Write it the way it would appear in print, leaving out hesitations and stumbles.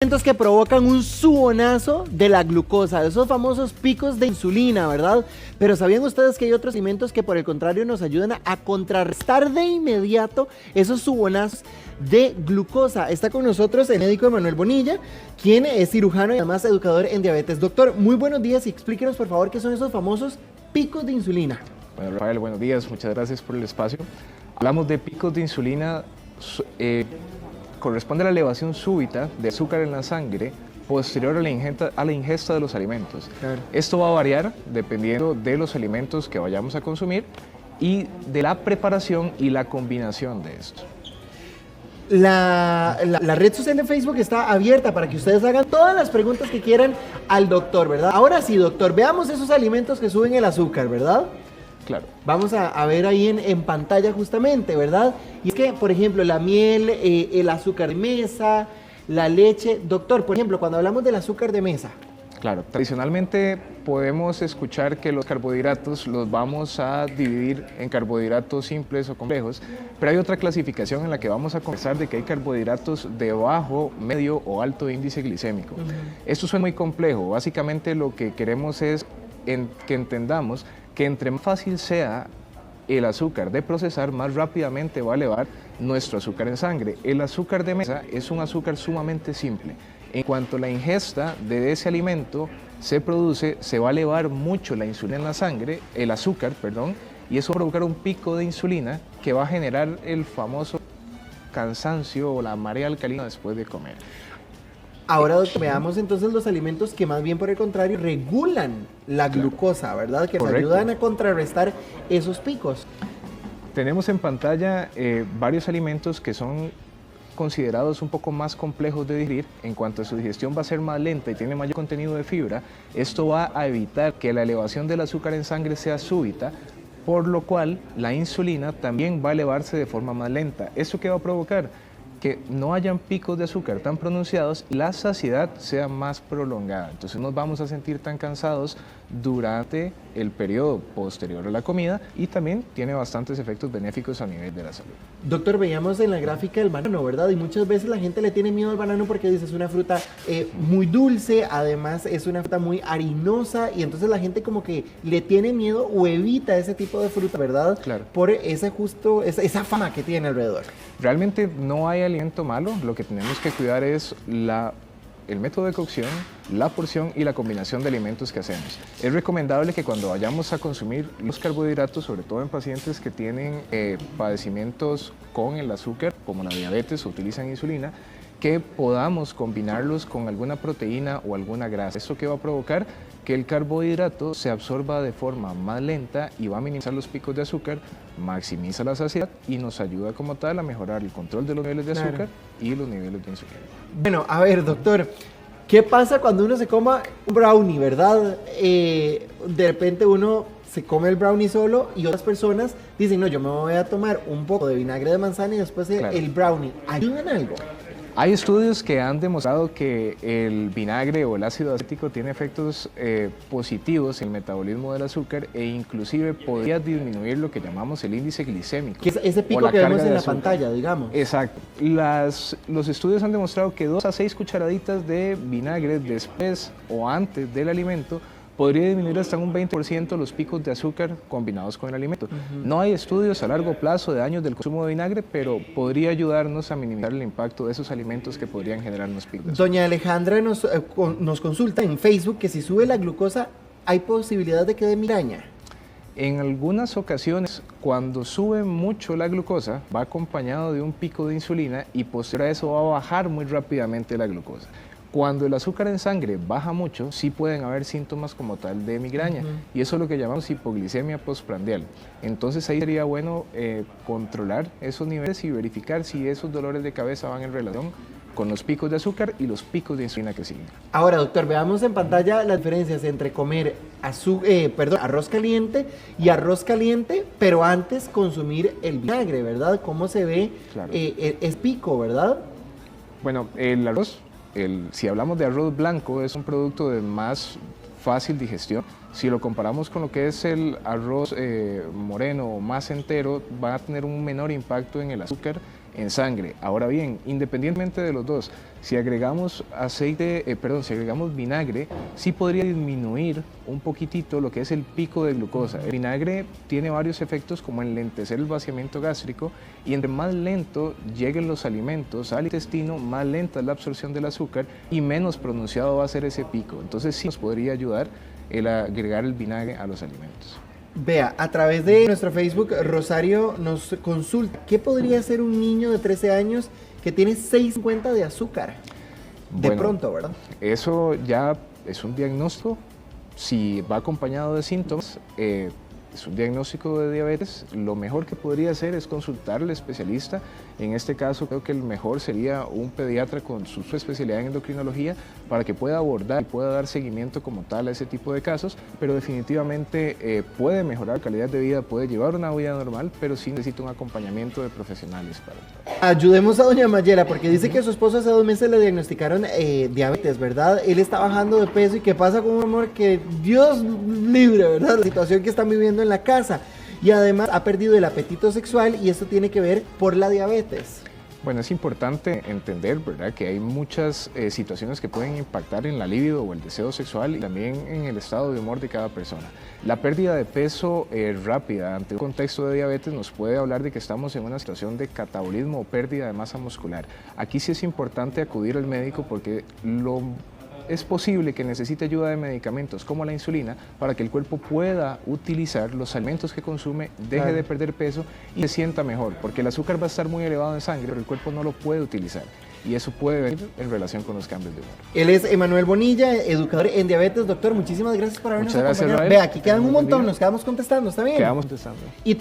alimentos que provocan un subonazo de la glucosa, esos famosos picos de insulina, ¿verdad? Pero ¿sabían ustedes que hay otros alimentos que por el contrario nos ayudan a contrarrestar de inmediato esos subonazos de glucosa? Está con nosotros el médico Emanuel Bonilla, quien es cirujano y además educador en diabetes. Doctor, muy buenos días y explíquenos por favor qué son esos famosos picos de insulina. Bueno, Rafael, buenos días, muchas gracias por el espacio. Hablamos de picos de insulina, corresponde a la elevación súbita de azúcar en la sangre posterior a la ingesta de los alimentos. Claro. Esto va a variar dependiendo de los alimentos que vayamos a consumir y de la preparación y la combinación de esto. La red social de Facebook está abierta para que ustedes hagan todas las preguntas que quieran al doctor, ¿verdad? Ahora sí, doctor, veamos esos alimentos que suben el azúcar, ¿verdad? Claro. Vamos a ver ahí en pantalla justamente, ¿verdad? Y es que, por ejemplo, la miel, el azúcar de mesa, la leche. Doctor, por ejemplo, cuando hablamos del azúcar de mesa. Claro, tradicionalmente podemos escuchar que los carbohidratos los vamos a dividir en carbohidratos simples o complejos, pero hay otra clasificación en la que vamos a conversar de que hay carbohidratos de bajo, medio o alto índice glicémico. Esto suena muy complejo, básicamente lo que queremos es que entendamos que entre más fácil sea el azúcar de procesar, más rápidamente va a elevar nuestro azúcar en sangre. El azúcar de mesa es un azúcar sumamente simple. En cuanto la ingesta de ese alimento se produce, se va a elevar mucho la insulina en la sangre, el azúcar, perdón, y eso va a provocar un pico de insulina que va a generar el famoso cansancio o la marea alcalina después de comer. Ahora, doctor, veamos entonces los alimentos que más bien por el contrario regulan la glucosa, ¿verdad? Que nos ayudan a contrarrestar esos picos. Tenemos en pantalla varios alimentos que son considerados un poco más complejos de digerir. En cuanto a su digestión va a ser más lenta y tiene mayor contenido de fibra, esto va a evitar que la elevación del azúcar en sangre sea súbita, por lo cual la insulina también va a elevarse de forma más lenta. ¿Esto qué va a provocar? Que no hayan picos de azúcar tan pronunciados y la saciedad sea más prolongada. Entonces no nos vamos a sentir tan cansados durante el periodo posterior a la comida y también tiene bastantes efectos benéficos a nivel de la salud. Doctor, veíamos en la gráfica el banano, ¿verdad? Y muchas veces la gente le tiene miedo al banano porque dice es una fruta muy dulce, además es una fruta muy harinosa y entonces la gente como que le tiene miedo o evita ese tipo de fruta, ¿verdad? Claro. Por esa fama que tiene alrededor. Realmente no hay alimento malo, lo que tenemos que cuidar es el método de cocción, la porción y la combinación de alimentos que hacemos. Es recomendable que cuando vayamos a consumir los carbohidratos, sobre todo en pacientes que tienen padecimientos con el azúcar, como la diabetes o utilizan insulina, que podamos combinarlos con alguna proteína o alguna grasa. ¿Esto qué va a provocar? Que el carbohidrato se absorba de forma más lenta y va a minimizar los picos de azúcar, maximiza la saciedad y nos ayuda como tal a mejorar el control de los niveles de azúcar y los niveles de insulina. Bueno, a ver, doctor, ¿qué pasa cuando uno se coma un brownie, verdad? De repente uno se come el brownie solo y otras personas dicen, no, yo me voy a tomar un poco de vinagre de manzana y después el brownie. ¿Ayudan algo? Hay estudios que han demostrado que el vinagre o el ácido acético tiene efectos positivos en el metabolismo del azúcar e inclusive podría disminuir lo que llamamos el índice glicémico. Que es ese pico que vemos en la pantalla, digamos. Exacto. Los estudios han demostrado que 2 a 6 cucharaditas de vinagre después o antes del alimento podría disminuir hasta un 20% los picos de azúcar combinados con el alimento. No hay estudios a largo plazo de años del consumo de vinagre, pero podría ayudarnos a minimizar el impacto de esos alimentos que podrían generarnos picos de azúcar. Doña Alejandra nos consulta en Facebook que si sube la glucosa, ¿hay posibilidad de que dé migraña? En algunas ocasiones, cuando sube mucho la glucosa, va acompañado de un pico de insulina y posterior a eso va a bajar muy rápidamente la glucosa. Cuando el azúcar en sangre baja mucho, sí pueden haber síntomas como tal de migraña y eso es lo que llamamos hipoglicemia postprandial. Entonces ahí sería bueno controlar esos niveles y verificar si esos dolores de cabeza van en relación con los picos de azúcar y los picos de insulina que siguen. Ahora, doctor, veamos en pantalla las diferencias entre comer arroz caliente y arroz caliente, pero antes consumir el vinagre, ¿verdad? ¿Cómo se ve? Claro. Es pico, ¿verdad? Bueno, el arroz, si hablamos de arroz blanco, es un producto de más fácil digestión. Si lo comparamos con lo que es el arroz moreno o más entero, va a tener un menor impacto en el azúcar, en sangre. Ahora bien, independientemente de los dos, si agregamos si agregamos vinagre, sí podría disminuir un poquitito lo que es el pico de glucosa. El vinagre tiene varios efectos como enlentecer el vaciamiento gástrico, y entre más lento lleguen los alimentos al intestino, más lenta es la absorción del azúcar y menos pronunciado va a ser ese pico. Entonces sí nos podría ayudar el agregar el vinagre a los alimentos. Vea, a través de nuestro Facebook, Rosario nos consulta, ¿qué podría hacer un niño de 13 años que tiene 650 de azúcar? De pronto, ¿verdad? Eso ya es un diagnóstico. Si va acompañado de síntomas, es un diagnóstico de diabetes, lo mejor que podría hacer es consultar al especialista. En este caso creo que el mejor sería un pediatra con su especialidad en endocrinología para que pueda abordar y pueda dar seguimiento como tal a ese tipo de casos, pero definitivamente puede mejorar la calidad de vida, puede llevar una vida normal, pero sí necesita un acompañamiento de profesionales para trabajar. Ayudemos a doña Mayela, porque dice que a su esposo hace 2 meses le diagnosticaron diabetes, ¿verdad? Él está bajando de peso, y qué pasa con un amor que Dios libre, ¿verdad? La situación que están viviendo en la casa, y además ha perdido el apetito sexual, y esto tiene que ver por la diabetes. Bueno, es importante entender, ¿verdad?, que hay muchas situaciones que pueden impactar en la libido o el deseo sexual y también en el estado de humor de cada persona. La pérdida de peso rápida ante un contexto de diabetes nos puede hablar de que estamos en una situación de catabolismo o pérdida de masa muscular. Aquí sí es importante acudir al médico porque es posible que necesite ayuda de medicamentos como la insulina para que el cuerpo pueda utilizar los alimentos que consume, deje de perder peso y se sienta mejor, porque el azúcar va a estar muy elevado en sangre, pero el cuerpo no lo puede utilizar. Y eso puede venir en relación con los cambios de humor. Él es Emanuel Bonilla, educador en diabetes. Doctor, muchísimas gracias por habernos acompañado. Rafael. Vea, aquí quedan un montón, nos quedamos contestando, ¿está bien? Quedamos contestando.